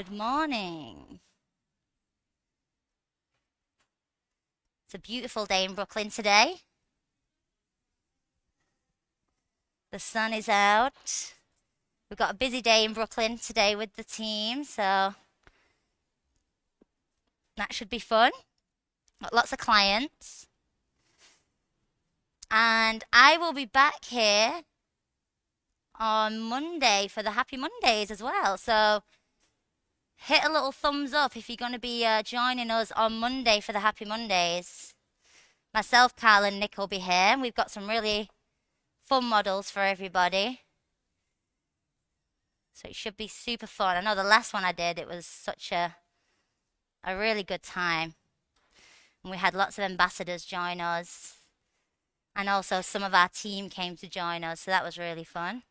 Good morning. It's a beautiful day in Brooklyn today. The sun is out. We've got a busy day in Brooklyn today with the team, so that should be fun. Got lots of clients. And I will be back here on Monday for the Happy Mondays as well. So hit a little thumbs up if you're going to be joining us on Monday for the Happy Mondays. Myself, Carl, and Nick will be here. We've got some really fun models for everybody. So it should be super fun. I know the last one I did, it was such a really good time. And we had lots of ambassadors join us. And also some of our team came to join us, so that was really fun.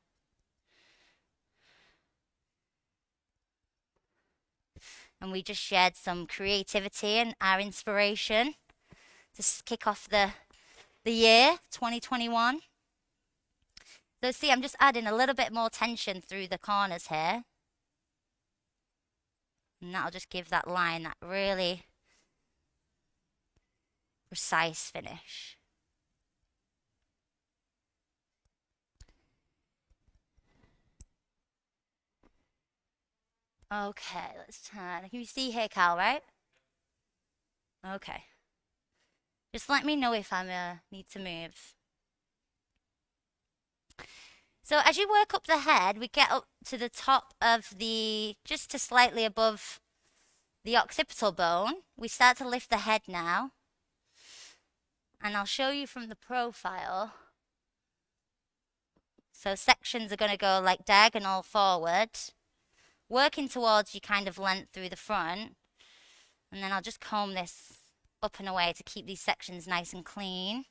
And we just shared some creativity and our inspiration to kick off the year 2021. So see, I'm just adding a little bit more tension through the corners here. And that'll just give that line that really precise finish. Okay, let's turn. Can you see here, Cal, right? Okay. Just let me know if I need to move. So as you work up the head, we get up to the top of just to slightly above the occipital bone. We start to lift the head now. And I'll show you from the profile. So sections are going to go like diagonal forward, working towards your kind of length through the front. And then I'll just comb this up and away to keep these sections nice and clean.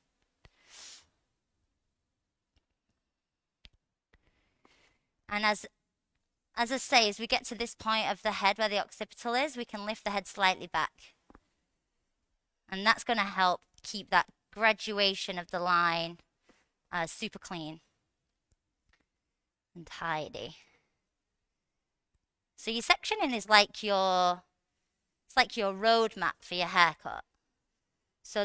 And as I say, as we get to this point of the head where the occipital is, we can lift the head slightly back. And that's going to help keep that graduation of the line super clean and tidy. So your sectioning is like your roadmap for your haircut. So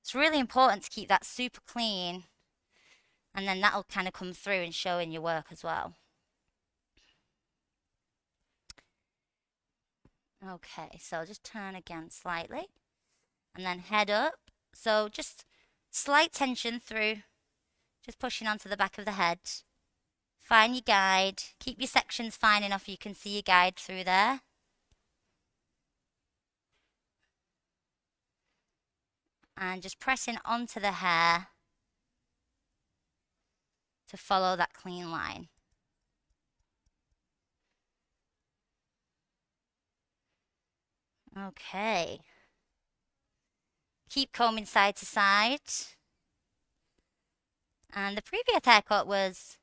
it's really important to keep that super clean, and then that'll kind of come through and show in your work as well. Okay, so just turn again slightly, and then head up. So just slight tension through, just pushing onto the back of the head. Find your guide. Keep your sections fine enough you can see your guide through there. And just pressing onto the hair to follow that clean line. Okay. Keep combing side to side. And the previous haircut was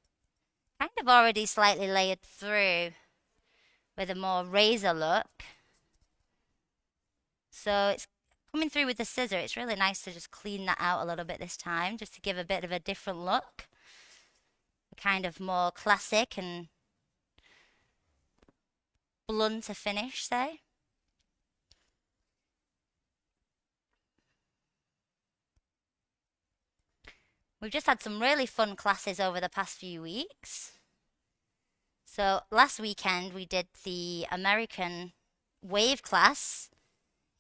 kind of already slightly layered through with a more razor look. So it's coming through with the scissor. It's really nice to just clean that out a little bit this time, just to give a bit of a different look. Kind of more classic and blunt to finish, say. We've just had some really fun classes over the past few weeks. So last weekend we did the American wave class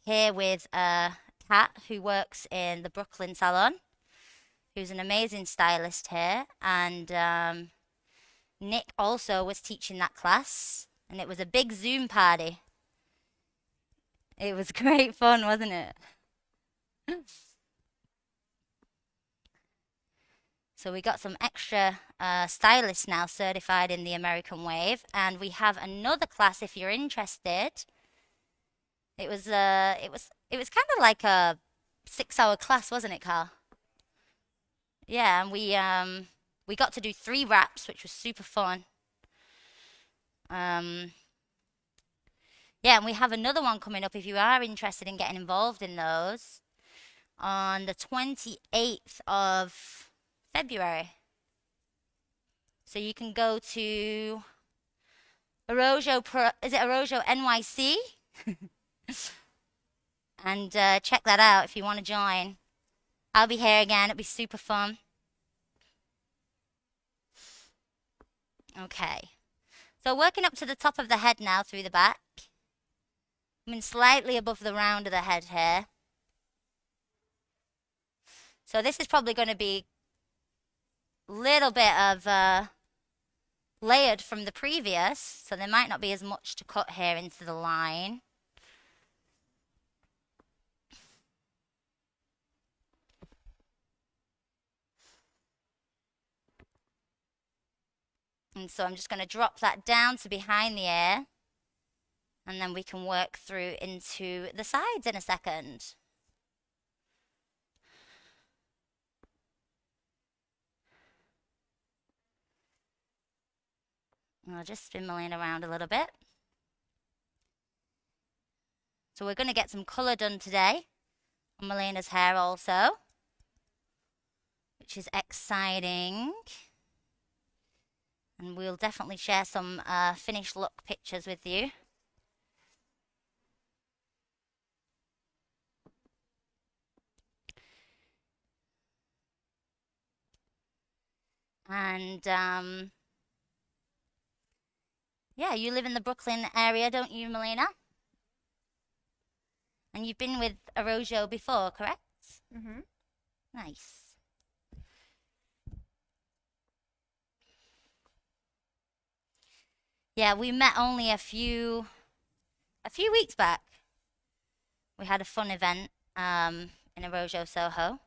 here with Kat, who works in the Brooklyn salon, who's an amazing stylist here. And Nick also was teaching that class, and it was a big Zoom party. It was great fun, wasn't it? So we got some extra stylists now certified in the American Wave, and we have another class if you're interested. It was kind of like a 6-hour class, wasn't it, Carl? Yeah, and we got to do 3 wraps, which was super fun. Yeah, and we have another one coming up if you are interested in getting involved in those on the 28th of February. So you can go to Arojo Pro, is it Arojo NYC? And check that out if you want to join. I'll be here again. It'll be super fun. Okay. So working up to the top of the head now through the back. I'm in slightly above the round of the head here. So this is probably going to be a little bit of layered from the previous. So there might not be as much to cut here into the line. And so I'm just going to drop that down to behind the ear. And then we can work through into the sides in a second. And I'll just spin Melina around a little bit. So we're going to get some colour done today on Melina's hair also, which is exciting. And we'll definitely share some finished look pictures with you. And yeah, you live in the Brooklyn area, don't you, Melina? And you've been with Arojo before, correct? Mm-hmm. Nice. Yeah, we met only a few weeks back. We had a fun event in Arojo, Soho.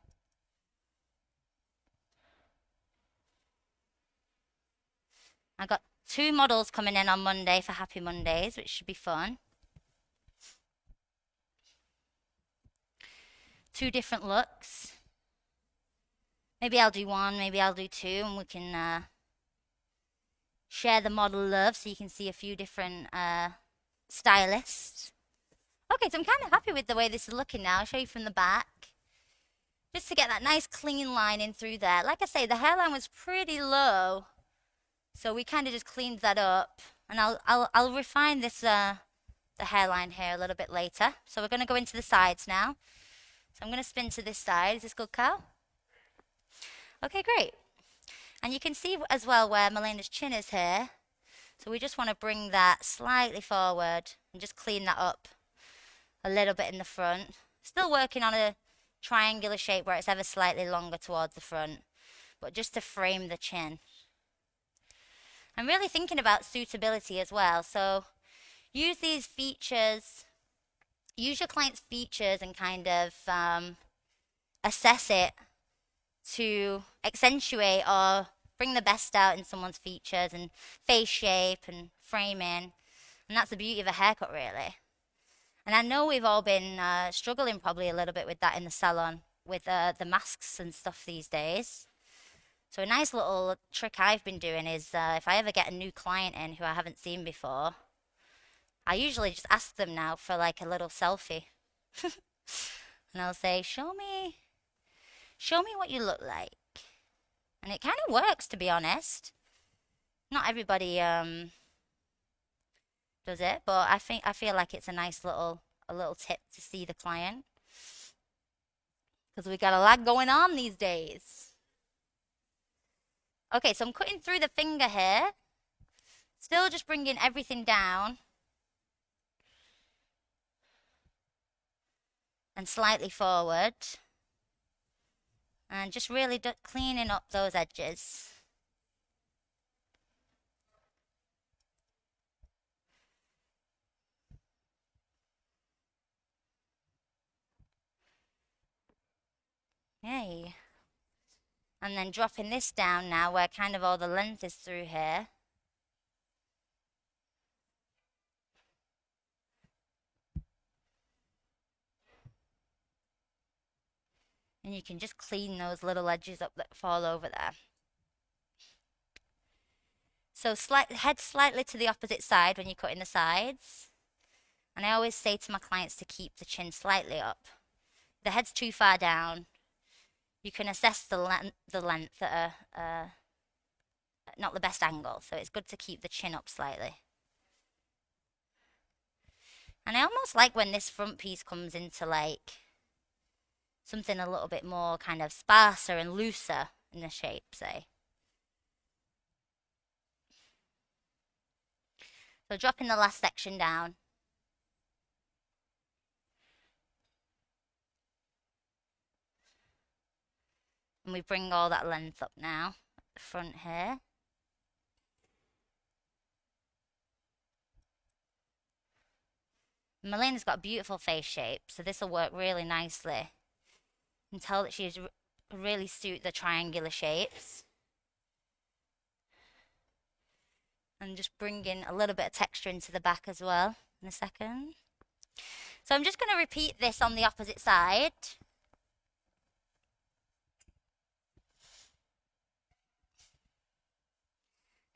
I got 2 models coming in on Monday for Happy Mondays, which should be fun. 2 different looks. Maybe I'll do 1, maybe I'll do 2, and we can share the model love so you can see a few different stylists. Okay, so I'm kind of happy with the way this is looking now. I'll show you from the back. Just to get that nice clean line in through there. Like I say, the hairline was pretty low. So we kind of just cleaned that up. And I'll refine this the hairline here a little bit later. So we're going to go into the sides now. So I'm going to spin to this side. Is this good, Cal? Okay, great. And you can see as well where Melina's chin is here. So we just want to bring that slightly forward and just clean that up a little bit in the front. Still working on a triangular shape where it's ever slightly longer towards the front, but just to frame the chin. I'm really thinking about suitability as well. So use these features, use your client's features and kind of assess it to accentuate or bring the best out in someone's features and face shape and framing. And that's the beauty of a haircut, really. And I know we've all been struggling probably a little bit with that in the salon with the masks and stuff these days. So a nice little trick I've been doing is if I ever get a new client in who I haven't seen before, I usually just ask them now for like a little selfie. And I'll say, show me what you look like. And it kind of works, to be honest. Not everybody does it, but I feel like it's a nice little tip to see the client. Because we got a lot going on these days. Okay, so I'm cutting through the finger here. Still just bringing everything down. And slightly forward. And just really cleaning up those edges. Yay. And then dropping this down now where kind of all the length is through here. And you can just clean those little edges up that fall over there. So head slightly to the opposite side when you're cutting the sides. And I always say to my clients to keep the chin slightly up. If the head's too far down, you can assess the length at not the best angle. So it's good to keep the chin up slightly. And I almost like when this front piece comes into like something a little bit more kind of sparser and looser in the shape, say. So dropping the last section down. And we bring all that length up now, at the front here. Melena's got a beautiful face shape, so this will work really nicely. You can tell that she's really suit the triangular shapes. And just bring in a little bit of texture into the back as well in a second. So I'm just going to repeat this on the opposite side.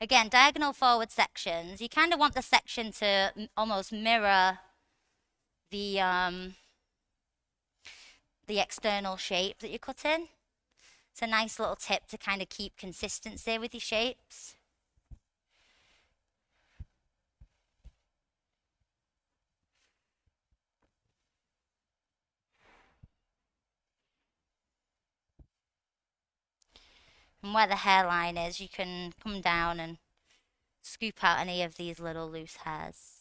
Again, diagonal forward sections. You kind of want the section to almost mirror the external shape that you're cutting. It's a nice little tip to kind of keep consistency with your shapes. And where the hairline is, you can come down and scoop out any of these little loose hairs.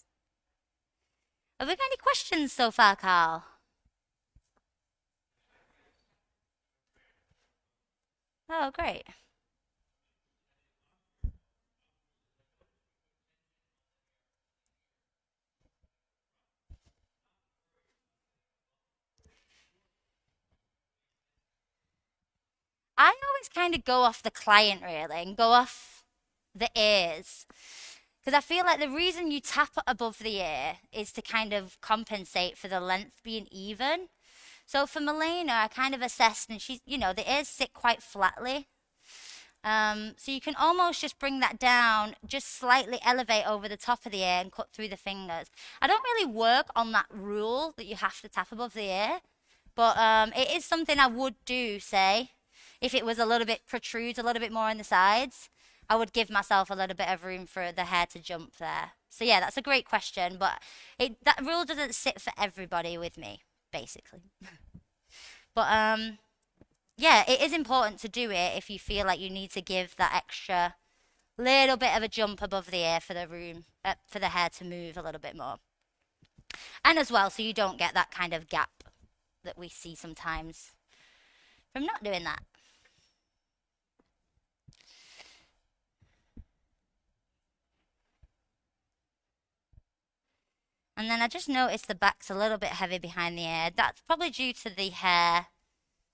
Have we got any questions so far, Carl? Oh, great. I always kind of go off the client really and go off the ears. Because I feel like the reason you tap above the ear is to kind of compensate for the length being even. So for Melena, I kind of assessed, and she's, the ears sit quite flatly. So you can almost just bring that down, just slightly elevate over the top of the ear and cut through the fingers. I don't really work on that rule that you have to tap above the ear, but it is something I would do, say, if it was a little bit protrudes a little bit more on the sides. I would give myself a little bit of room for the hair to jump there. So yeah, that's a great question, but that rule doesn't sit for everybody with me, basically. But yeah, it is important to do it if you feel like you need to give that extra little bit of a jump above the ear for the room, for the hair to move a little bit more. And as well, so you don't get that kind of gap that we see sometimes from not doing that. And then I just noticed the back's a little bit heavy behind the ear. That's probably due to the hair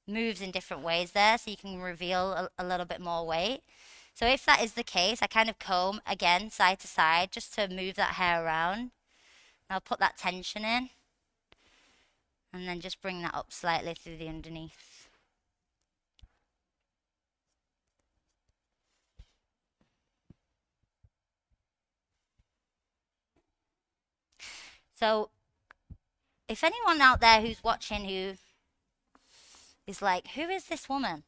moves in different ways there, so you can reveal a little bit more weight. So if that is the case, I kind of comb again side to side just to move that hair around. I'll put that tension in and then just bring that up slightly through the underneath. So if anyone out there who's watching who is like, who is this woman?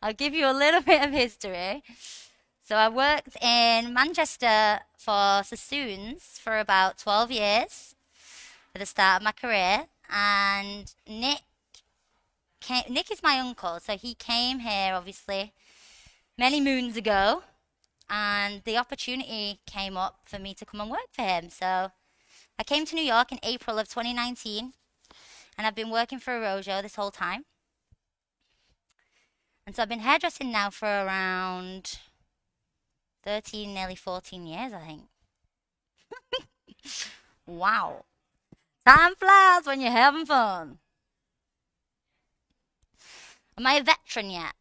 I'll give you a little bit of history. So I worked in Manchester for Sassoons for about 12 years at the start of my career. And Nick is my uncle, so he came here obviously many moons ago. And the opportunity came up for me to come and work for him. So I came to New York in April of 2019, and I've been working for Rojo this whole time. And so I've been hairdressing now for around 13, nearly 14 years, I think. Wow. Time flies when you're having fun. Am I a veteran yet?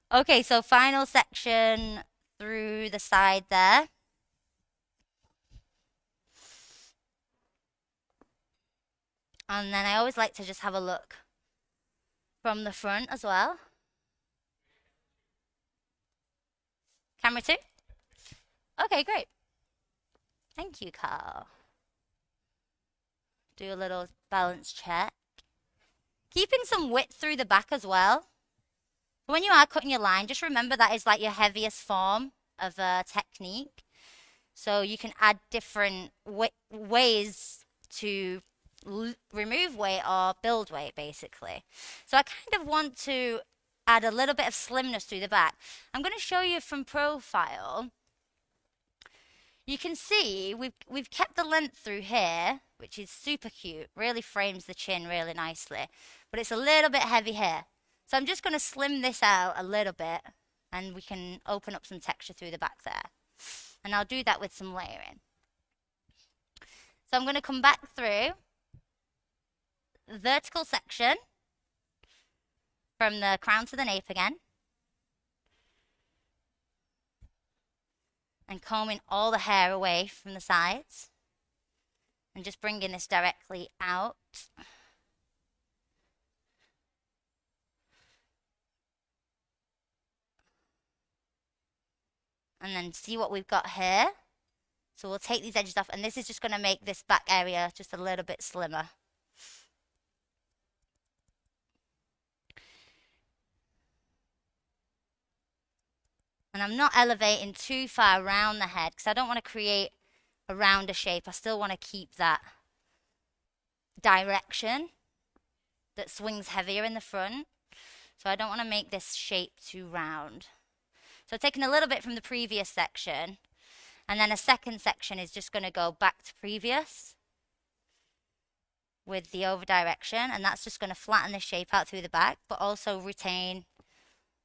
Okay, so final section through the side there. And then I always like to just have a look from the front as well. Camera 2? Okay, great. Thank you, Carl. Do a little balance check. Keeping some width through the back as well. When you are cutting your line, just remember that is like your heaviest form of a technique. So you can add different ways to remove weight or build weight, basically. So I kind of want to add a little bit of slimness through the back. I'm going to show you from profile. You can see we've kept the length through here, which is super cute. Really frames the chin really nicely. But it's a little bit heavy here. So I'm just going to slim this out a little bit, and we can open up some texture through the back there. And I'll do that with some layering. So I'm going to come back through the vertical section from the crown to the nape again. And combing all the hair away from the sides. And just bringing this directly out. And then see what we've got here. So we'll take these edges off, and this is just going to make this back area just a little bit slimmer. And I'm not elevating too far around the head because I don't want to create a rounder shape. I still want to keep that direction that swings heavier in the front. So I don't want to make this shape too round. So taking a little bit from the previous section, and then a second section is just going to go back to previous with the over direction, and that's just going to flatten the shape out through the back, but also retain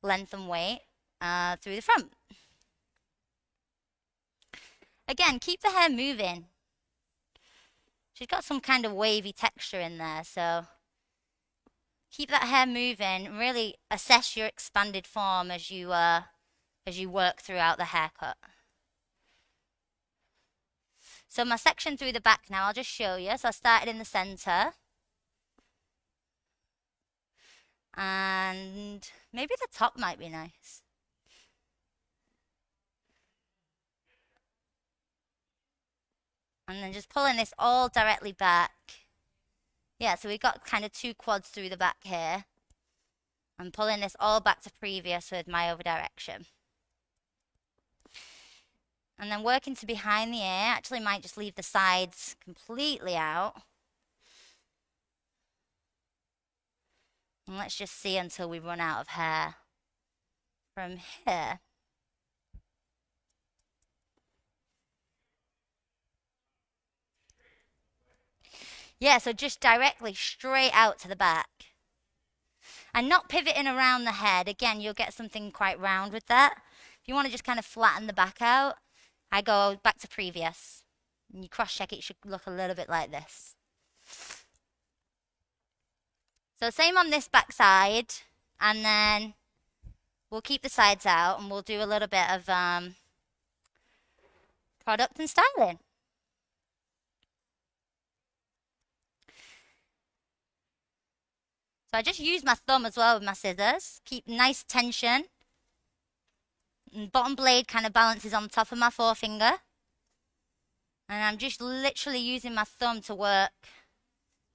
length and weight through the front. Again, keep the hair moving. She's got some kind of wavy texture in there, so keep that hair moving. Really assess your expanded form as you work throughout the haircut. So my section through the back now, I'll just show you. So I started in the center. And maybe the top might be nice. And then just pulling this all directly back. Yeah, so we've got kind of two quads through the back here. I'm pulling this all back to previous with my over direction. And then working to behind the ear. Actually might just leave the sides completely out. And let's just see until we run out of hair from here. Yeah, so just directly straight out to the back. And not pivoting around the head. Again, you'll get something quite round with that. If you want to just kind of flatten the back out, I go back to previous. And you cross-check it, it should look a little bit like this. So same on this back side. And then we'll keep the sides out and we'll do a little bit of product and styling. So I just use my thumb as well with my scissors. Keep nice tension. And bottom blade kind of balances on top of my forefinger. And I'm just literally using my thumb to work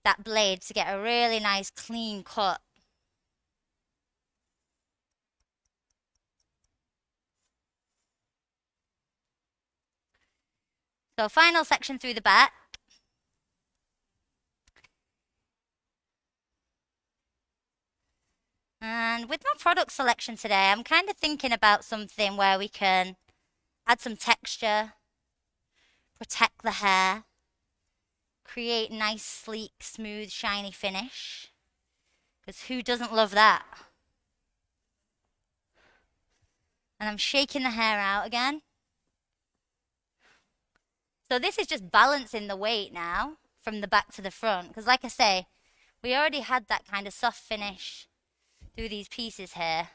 that blade to get a really nice clean cut. So final section through the back. And with my product selection today, I'm kind of thinking about something where we can add some texture, protect the hair, create nice, sleek, smooth, shiny finish. Because who doesn't love that? And I'm shaking the hair out again. So this is just balancing the weight now from the back to the front. Because like I say, we already had that kind of soft finish through these pieces here.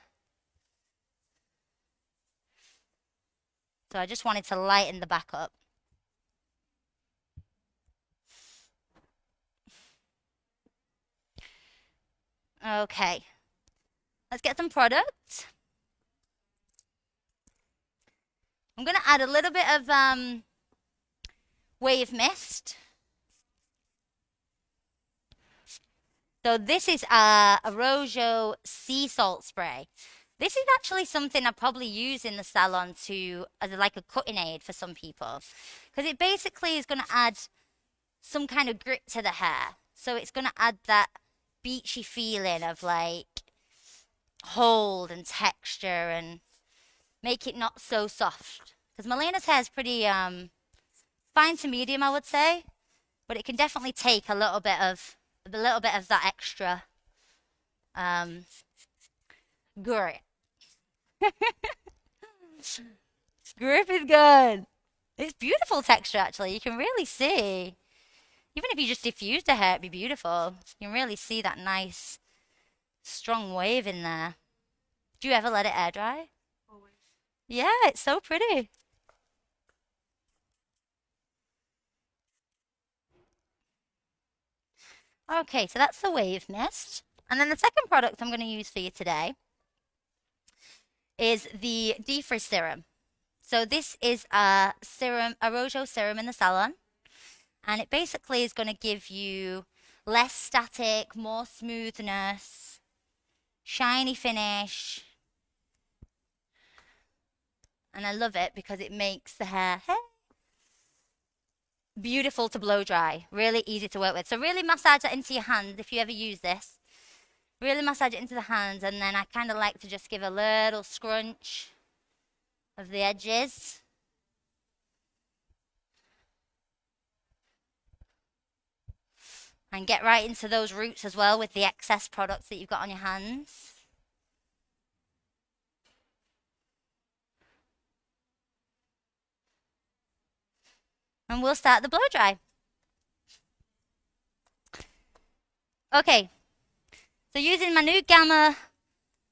So I just wanted to lighten the back up. Okay, let's get some product. I'm going to add a little bit of wave mist. So this is a Rojo sea salt spray. This is actually something I probably use in the salon to as like a cutting aid for some people, because it basically is going to add some kind of grit to the hair. So it's going to add that beachy feeling of like hold and texture and make it not so soft. Because Melena's hair is pretty fine to medium, I would say, but it can definitely take a little bit of that extra um, grit. Grip is good. It's beautiful texture actually. You can really see. Even if you just diffuse the hair, it'd be beautiful. You can really see that nice, strong wave in there. Do you ever let it air dry? Always. Yeah, it's so pretty. Okay, so that's the wave mist. And then the second product I'm going to use for you today is the defrizz serum. So this is a serum, a Rojo serum in the salon, and it basically is going to give you less static, more smoothness, shiny finish, and I love it because it makes the hair beautiful to blow dry, really easy to work with. So really massage it into your hands if you ever use this. Really massage it into the hands, and then I kind of like to just give a little scrunch of the edges. And get right into those roots as well with the excess products that you've got on your hands. And we'll start the blow dry. Okay, so using my new Gamma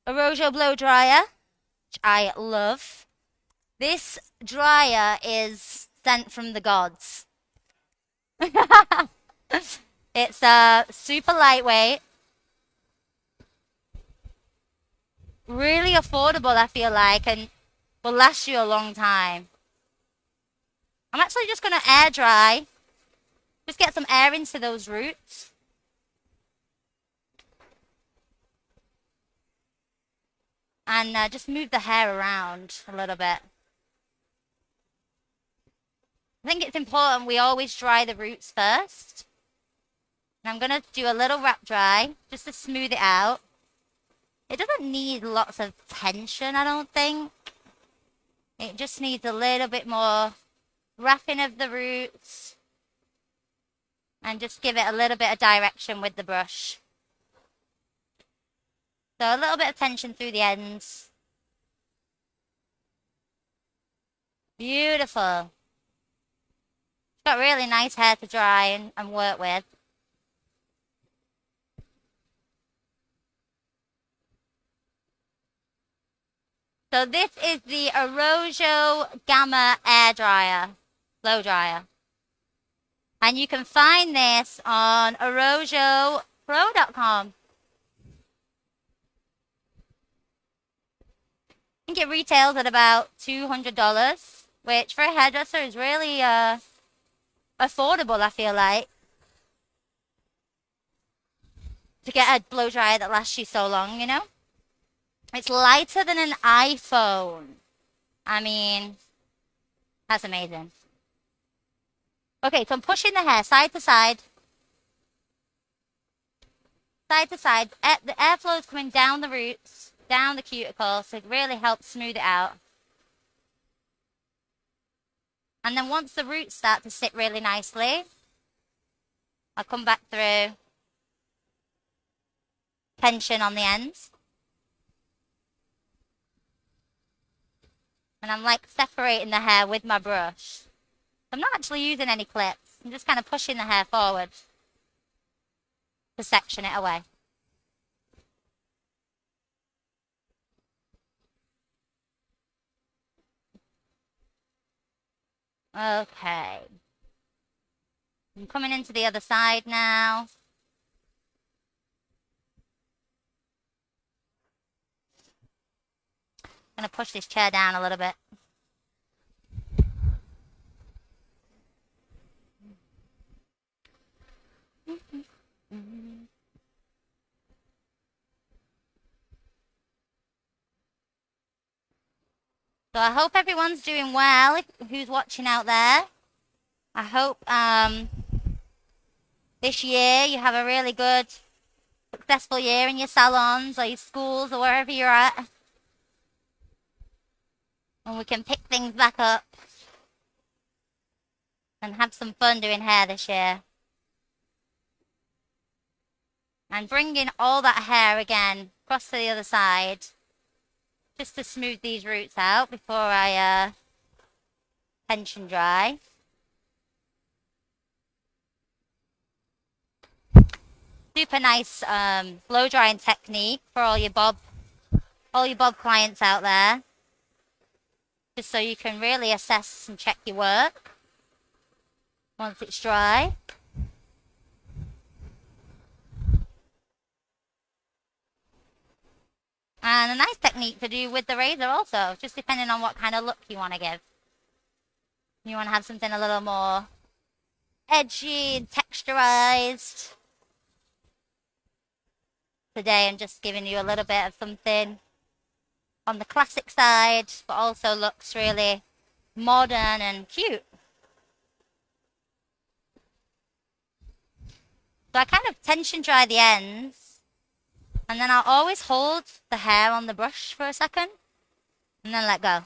Rojo blow dryer, which I love. This dryer is sent from the gods. It's super lightweight, really affordable, I feel like, and will last you a long time. I'm actually just going to air dry, just get some air into those roots. And just move the hair around a little bit. I think it's important we always dry the roots first. And I'm going to do a little wrap dry just to smooth it out. It doesn't need lots of tension, I don't think. It just needs a little bit more wrapping of the roots. And just give it a little bit of direction with the brush. So a little bit of tension through the ends. Beautiful. It's got really nice hair to dry and work with. So this is the Rojo Gamma Air Dryer, Blow Dryer. And you can find this on arojopro.com. I think it retails at about $200, which for a hairdresser is really affordable, I feel like. To get a blow dryer that lasts you so long, you know? It's lighter than an iPhone. I mean, that's amazing. Okay, so I'm pushing the hair side to side. Side to side. The airflow is coming down the roots, down the cuticle, so it really helps smooth it out. And then once the roots start to sit really nicely, I'll come back through. Tension on the ends. And I'm like separating the hair with my brush. I'm not actually using any clips. I'm just kind of pushing the hair forward to section it away. Okay. I'm coming into the other side now. I'm going to push this chair down a little bit. So I hope everyone's doing well, who's watching out there. I hope this year you have a really good, successful year in your salons or your schools or wherever you're at. And we can pick things back up and have some fun doing hair this year. And bringing all that hair again across to the other side, just to smooth these roots out before I tension dry. Super nice blow drying technique for all your bob clients out there. Just so you can really assess and check your work once it's dry. And a nice technique to do with the razor also, just depending on what kind of look you want to give. You want to have something a little more edgy and texturized. Today I'm just giving you a little bit of something on the classic side, but also looks really modern and cute. So I kind of tension dry the ends, and then I'll always hold the hair on the brush for a second, and then let go.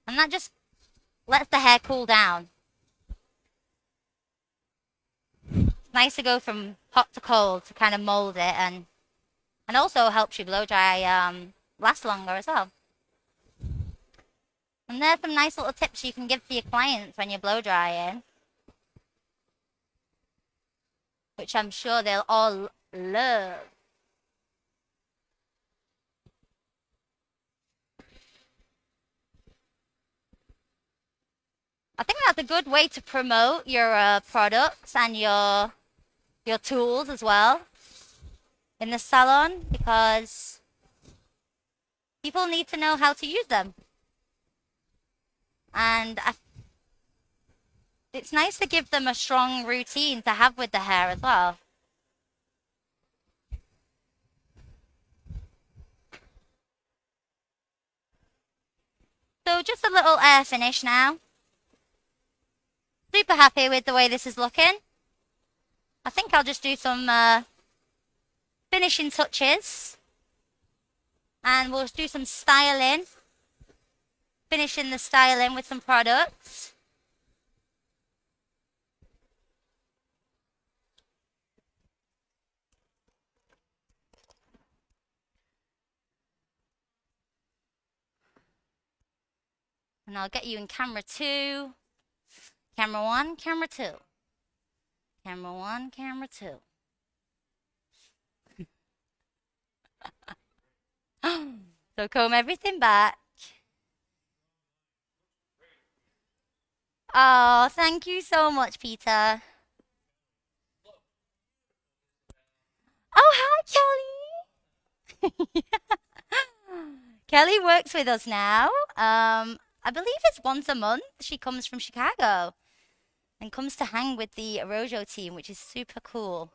And that just lets the hair cool down. It's nice to go from hot to cold to kind of mold it, and also helps you blow dry last longer as well. And there's some nice little tips you can give to your clients when you're blow drying, which I'm sure they'll all love. I think that's a good way to promote your products and your tools as well in the salon, because people need to know how to use them. And it's nice to give them a strong routine to have with the hair as well. So just a little air finish now. Super happy with the way this is looking. I think I'll just do some finishing touches. And we'll do some styling. Finishing the styling with some products. And I'll get you in camera 2. Camera 1, camera 2. Camera 1, camera 2. So comb everything back. Oh, thank you so much, Peter. Oh, hi, Kelly. Kelly works with us now. I believe it's once a month. She comes from Chicago and comes to hang with the Rojo team, which is super cool.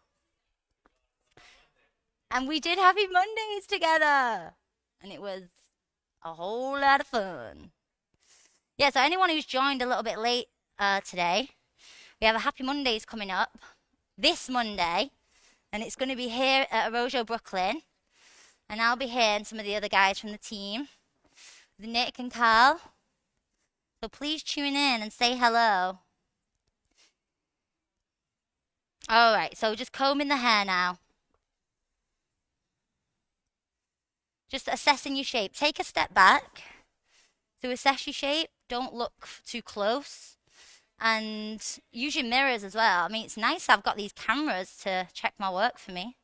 And we did Happy Mondays together. And it was a whole lot of fun. Yeah, so anyone who's joined a little bit late today, we have a Happy Mondays coming up this Monday. And it's going to be here at Rojo Brooklyn. And I'll be here and some of the other guys from the team, Nick and Carl. So please tune in and say hello. All right, so just combing the hair now. Just assessing your shape. Take a step back to assess your shape. Don't look too close. And use your mirrors as well. I mean, it's nice I've got these cameras to check my work for me.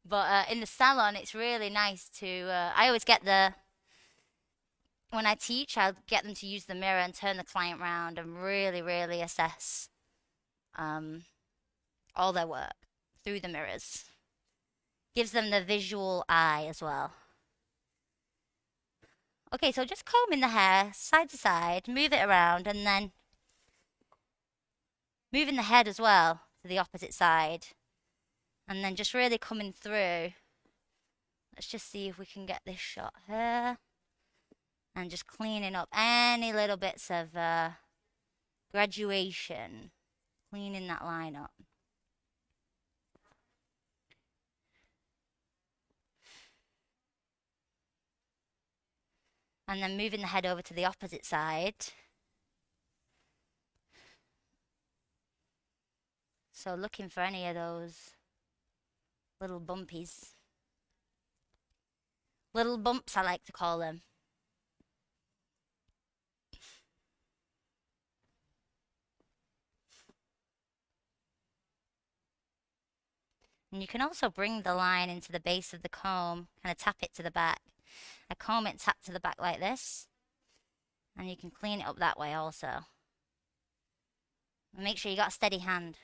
But in the salon, it's really nice to... I always get when I teach, I'll get them to use the mirror and turn the client around and really, really assess all their work through the mirrors. Gives them the visual eye as well. Okay, so just combing the hair side to side, move it around, and then moving the head as well to the opposite side. And then just really coming through Let's just see if we can get this shot here. And just cleaning up any little bits of graduation. Cleaning that line up. And then moving the head over to the opposite side. So looking for any of those little bumpies. Little bumps, I like to call them. And you can also bring the line into the base of the comb, kind of tap it to the back. I comb it, tap to the back like this. And you can clean it up that way also. And make sure you got a steady hand.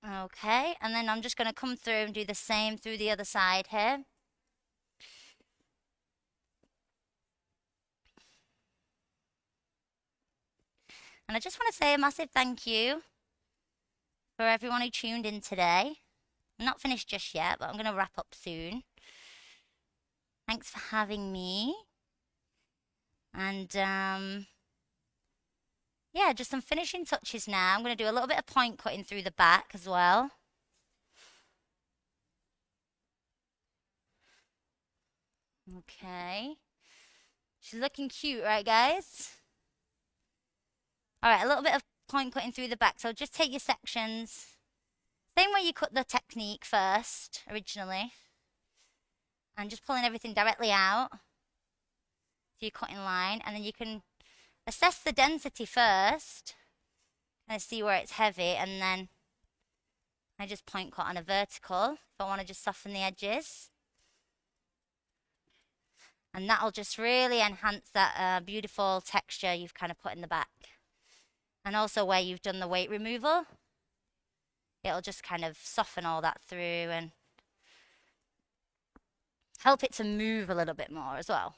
Okay, and then I'm just going to come through and do the same through the other side here. And I just want to say a massive thank you for everyone who tuned in today. I'm not finished just yet, but I'm going to wrap up soon. Thanks for having me. And yeah, just some finishing touches now. I'm going to do a little bit of point cutting through the back as well. Okay. She's looking cute, right, guys? All right, a little bit of point cutting through the back. So just take your sections. Same way you cut the technique first, originally. And just pulling everything directly out to your cutting line. And then you can assess the density first and see where it's heavy. And then I just point cut on a vertical if I want to just soften the edges. And that'll just really enhance that beautiful texture you've kind of put in the back. And also where you've done the weight removal, it'll just kind of soften all that through and help it to move a little bit more as well.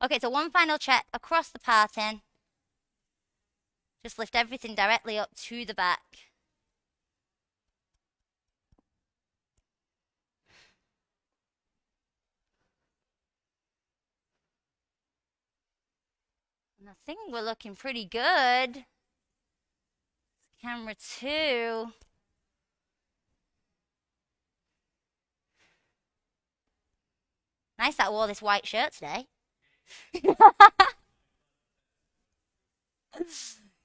Okay, so one final check across the parting. Just lift everything directly up to the back. And I think we're looking pretty good. Camera 2. Nice that I wore this white shirt today.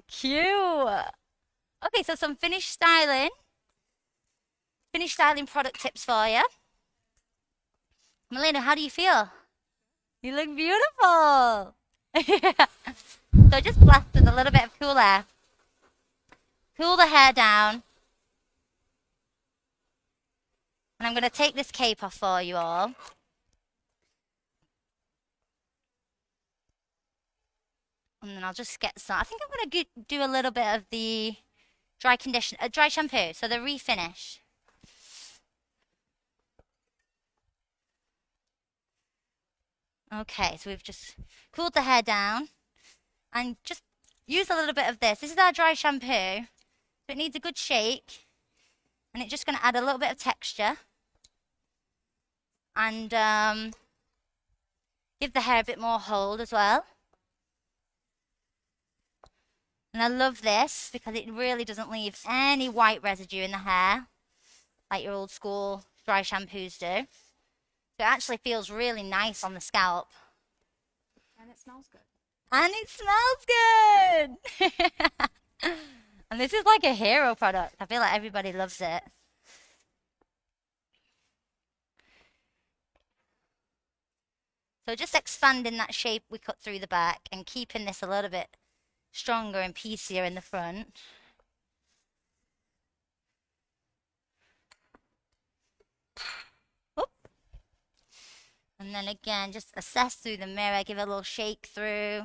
Cute. Okay, so some finished styling product tips for you. Melina, how do you feel? You look beautiful. So just blast with a little bit of cool air. Cool the hair down. And I'm going to take this cape off for you all. And then I'll just get some. I think I'm going to do a little bit of the dry shampoo. So the refinish. Okay, so we've just cooled the hair down. And just use a little bit of this. This is our dry shampoo. So it needs a good shake. And it's just going to add a little bit of texture. And give the hair a bit more hold as well. And I love this because it really doesn't leave any white residue in the hair like your old school dry shampoos do. So it actually feels really nice on the scalp. And it smells good. And it smells good! And this is like a hero product. I feel like everybody loves it. So just expanding that shape we cut through the back and keeping this a little bit stronger and piecier in the front. Oop. And then again, just assess through the mirror, give it a little shake through.